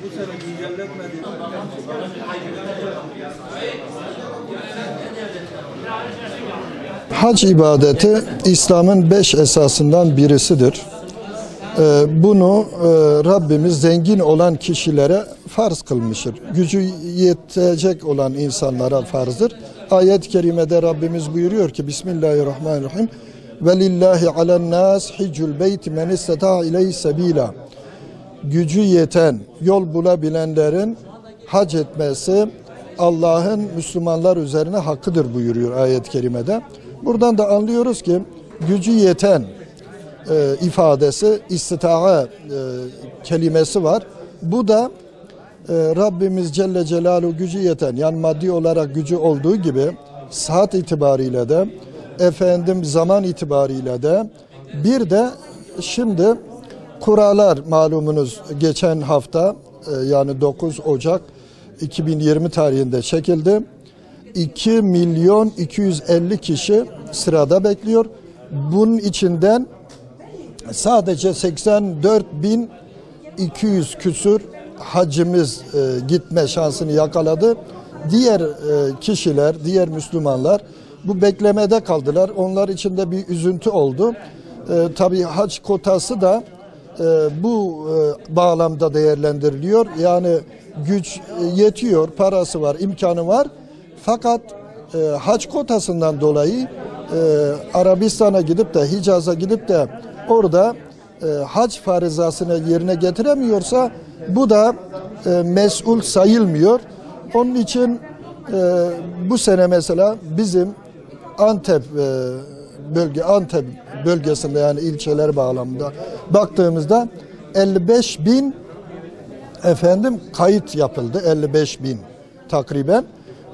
Bu sene güncelletmedi. Hac ibadeti İslam'ın 5 esasından birisidir. Bunu Rabbimiz zengin olan kişilere farz kılmıştır. Gücü yetecek olan insanlara farzdır. Ayet-i kerimede Rabbimiz buyuruyor ki Bismillahirrahmanirrahim Velillahi alennâs hiccul beyti men isteta'a ileyhi sebîlâ. Gücü yeten, yol bulabilenlerin hac etmesi Allah'ın Müslümanlar üzerine hakkıdır buyuruyor ayet-i kerimede. Buradan da anlıyoruz ki gücü yeten ifadesi istita'a kelimesi var. Bu da Rabbimiz Celle Celaluhu gücü yeten, yani maddi olarak gücü olduğu gibi saat itibariyle de zaman itibariyle de bir de şimdi kurallar malumunuz geçen hafta yani 9 Ocak 2020 tarihinde çekildi. 2.250.000 kişi sırada bekliyor. Bunun içinden sadece 84.200 küsur hacimiz gitme şansını yakaladı. Diğer kişiler, diğer Müslümanlar bu beklemede kaldılar. Onlar için de bir üzüntü oldu. Tabii hac kotası da bu bağlamda değerlendiriliyor. Yani güç yetiyor, parası var, imkanı var. Fakat hac kotasından dolayı Arabistan'a gidip de Hicaz'a gidip de orada hac farizasını yerine getiremiyorsa bu da mesul sayılmıyor. Onun için bu sene mesela bizim Antep bölgesinde yani ilçeler bağlamında baktığımızda 55.000 kayıt yapıldı. 55.000 takriben.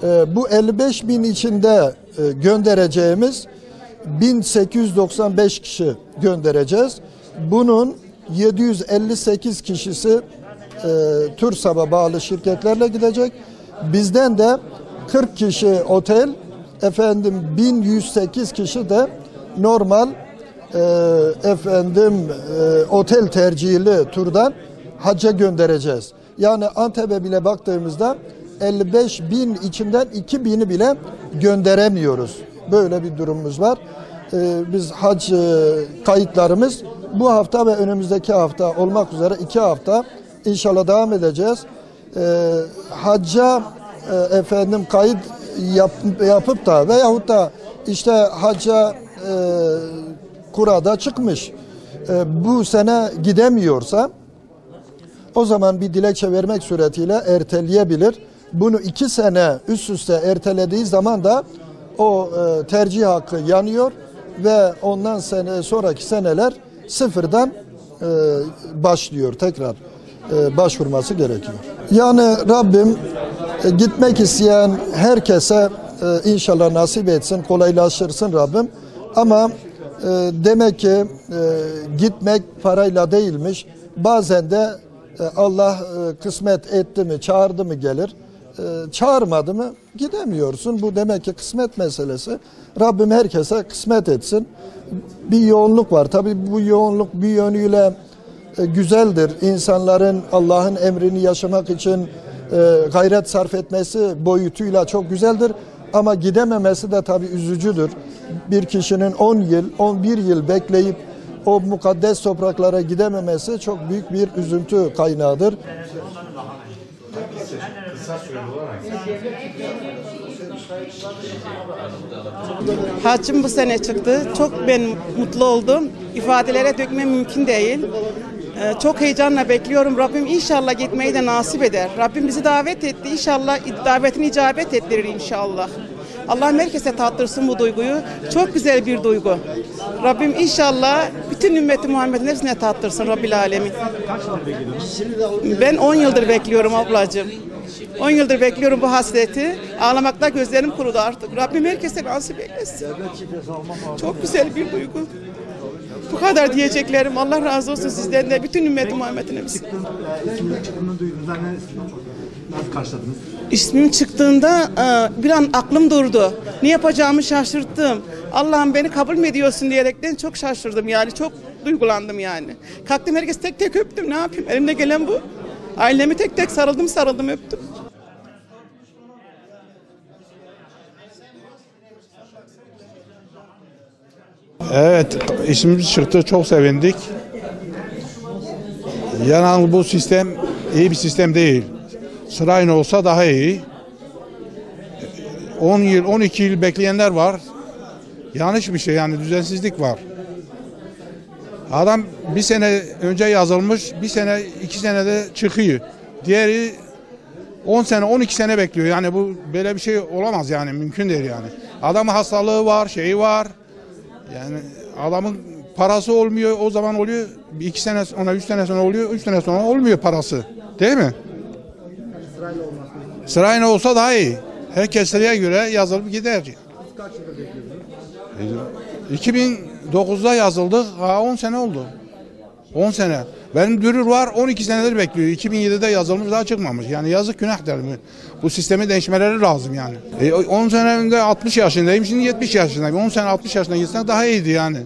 Bu 55.000 içinde göndereceğimiz 1895 kişi göndereceğiz. Bunun 758 kişisi TÜRSAB'a bağlı şirketlerle gidecek. Bizden de 40 kişi otel, 1108 kişi de normal otel tercihli turdan hacca göndereceğiz. Yani Antep'e bile baktığımızda 55.000 içinden 2.000'i bile gönderemiyoruz. Böyle bir durumumuz var. Biz hac kayıtlarımız bu hafta ve önümüzdeki hafta olmak üzere 2 hafta inşallah devam edeceğiz. Hacca kayıt yapıp da veyahut da işte hacca kurada çıkmış bu sene gidemiyorsa o zaman bir dilekçe vermek suretiyle erteleyebilir. Bunu 2 sene üst üste ertelediği zaman da o tercih hakkı yanıyor ve ondan sonraki seneler sıfırdan başlıyor, tekrar başvurması gerekiyor. Yani Rabbim gitmek isteyen herkese inşallah nasip etsin, kolaylaştırsın Rabbim. Ama demek ki gitmek parayla değilmiş. Bazen de Allah kısmet etti mi, çağırdı mı gelir. Çağırmadı mı gidemiyorsun. Bu demek ki kısmet meselesi. Rabbim herkese kısmet etsin. Bir yoğunluk var. Tabii bu yoğunluk bir yönüyle güzeldir. İnsanların Allah'ın emrini yaşamak için gayret sarf etmesi boyutuyla çok güzeldir. Ama gidememesi de tabii üzücüdür. Bir kişinin 10 yıl, 11 yıl bekleyip o mukaddes topraklara gidememesi çok büyük bir üzüntü kaynağıdır. Haccım bu sene çıktı. Çok ben mutlu oldum. İfadelere dökmem mümkün değil. Çok heyecanla bekliyorum. Rabbim inşallah gitmeyi de nasip eder. Rabbim bizi davet etti. İnşallah davetini icabet ettirir inşallah. Allah herkese tattırsın bu duyguyu. Çok güzel bir duygu. Rabbim inşallah bütün ümmeti Muhammed'in hepsine tattırsın Rabbil Alemin. Ben 10 yıldır bekliyorum ablacığım. 10 yıldır bekliyorum bu hasreti. Ağlamakta gözlerim kurudu artık. Rabbim herkese nasip eylesin. Çok güzel bir duygu. Bu kadar diyeceklerim. Allah razı olsun sizden de, bütün ümmeti Muhammed'in hepsi. Çıktığını duyduğunuzda nasıl karşıladınız? İsmim çıktığında bir an aklım durdu. Ne yapacağımı şaşırttım. Allah'ım beni kabul mü ediyorsun diyerekten çok şaşırdım yani. Çok duygulandım yani. Kalktım, herkes tek tek öptüm. Ne yapayım? Elimde gelen bu. Ailemi tek tek sarıldım öptüm. Evet, ismimiz çıktı, çok sevindik. Yani bu sistem iyi bir sistem değil. Sırayla olsa daha iyi. 10 yıl, 12 yıl bekleyenler var. Yanlış bir şey, yani düzensizlik var. Adam bir sene önce yazılmış, bir sene, 2 senede çıkıyor. Diğeri 10 sene, 12 sene bekliyor. Yani bu böyle bir şey olamaz yani, mümkün değil yani. Adamın hastalığı var, şeyi var. Yani adamın parası olmuyor, o zaman oluyor. 2 sene sonra, 3 sene sonra oluyor, 3 sene sonra olmuyor parası. Değil mi? Sırayla olsa daha iyi. Herkes sıraya göre yazılıp gider. 2009'da yazıldık, 10 sene oldu. 10 sene. Benim dürür var, 12 senedir bekliyor. 2007'de yazılmış, daha çıkmamış. Yani yazık, günah derim. Bu sistemi değişmeleri lazım yani. 10 sene önce 60 yaşındayım, şimdi 70 yaşındayım. 10 sene 60 yaşına gitsen daha iyiydi yani.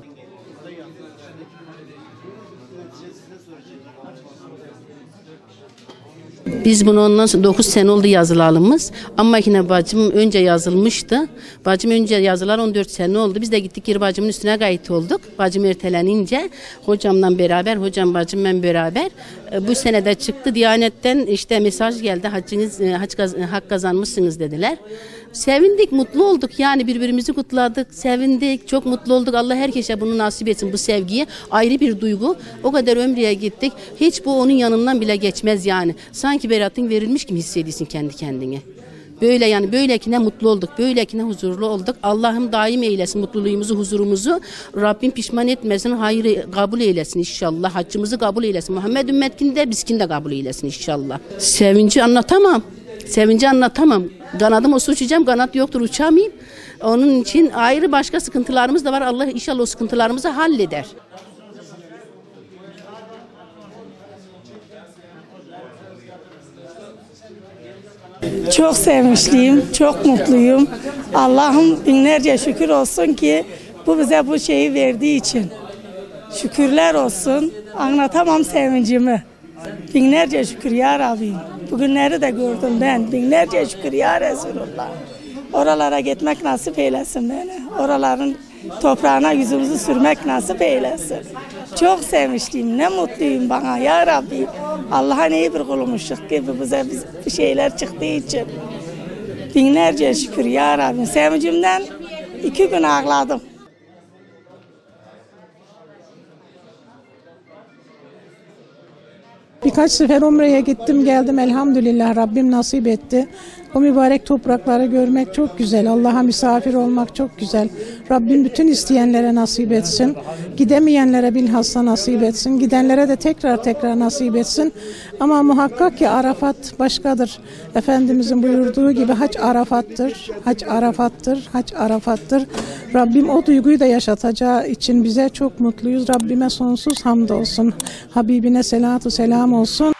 Biz bunu ondan sonra 9 sene oldu yazılalımız. Ama yine bacım önce yazılmıştı. Bacım önce yazılar 14 sene oldu. Biz de gittik geri bacımın üstüne kayıt olduk. Bacım ertelenince hocamla beraber, hocam bacım ben beraber bu senede çıktı. Diyanetten işte mesaj geldi. Hak kazanmışsınız dediler. Sevindik, mutlu olduk yani, birbirimizi kutladık, sevindik, çok mutlu olduk. Allah herkese bunu nasip etsin, bu sevgiyi. Ayrı bir duygu. O kadar ömreye gittik. Hiç bu onun yanından bile geçmez yani. Sanki beratın verilmiş gibi hissediyorsun kendi kendine. Böyle yani, böylekine mutlu olduk, böylekine huzurlu olduk. Allah'ım daim eylesin mutluluğumuzu, huzurumuzu. Rabbim pişman etmesin, hayrı kabul eylesin inşallah. Haccımızı kabul eylesin. Muhammed ümmetkini de bizkini de kabul eylesin inşallah. Sevinci anlatamam. Sevinci anlatamam. Kanadım olsa uçacağım, kanat yoktur, uçamayayım. Onun için ayrı başka sıkıntılarımız da var. Allah inşallah o sıkıntılarımızı halleder. Çok sevinçliyim, çok mutluyum. Allah'ım binlerce şükür olsun ki bu bize bu şeyi verdiği için. Şükürler olsun. Anlatamam sevincimi. Binlerce şükür ya Rabbi. Bugünleri de gördüm ben. Binlerce şükür ya Resulullah. Oralara gitmek nasip eylesin beni. Oraların toprağına yüzümüzü sürmek nasip eylesin. Çok sevinçliyim. Ne mutluyum bana ya Rabbi. Allah'a iyi bir kulumuşluk gibi bize bir şeyler çıktığı için. Binlerce şükür ya Rabbi. Sevincimden 2 gün ağladım. Birkaç sefer Umre'ye gittim geldim, elhamdülillah Rabbim nasip etti. O mübarek toprakları görmek çok güzel. Allah'a misafir olmak çok güzel. Rabbim bütün isteyenlere nasip etsin. Gidemeyenlere bilhassa nasip etsin. Gidenlere de tekrar nasip etsin. Ama muhakkak ki Arafat başkadır. Efendimizin buyurduğu gibi hac Arafat'tır. Hac Arafat'tır. Hac Arafat'tır. Rabbim o duyguyu da yaşatacağı için bize çok mutluyuz. Rabbime sonsuz hamdolsun. Habibine selatu selam olsun.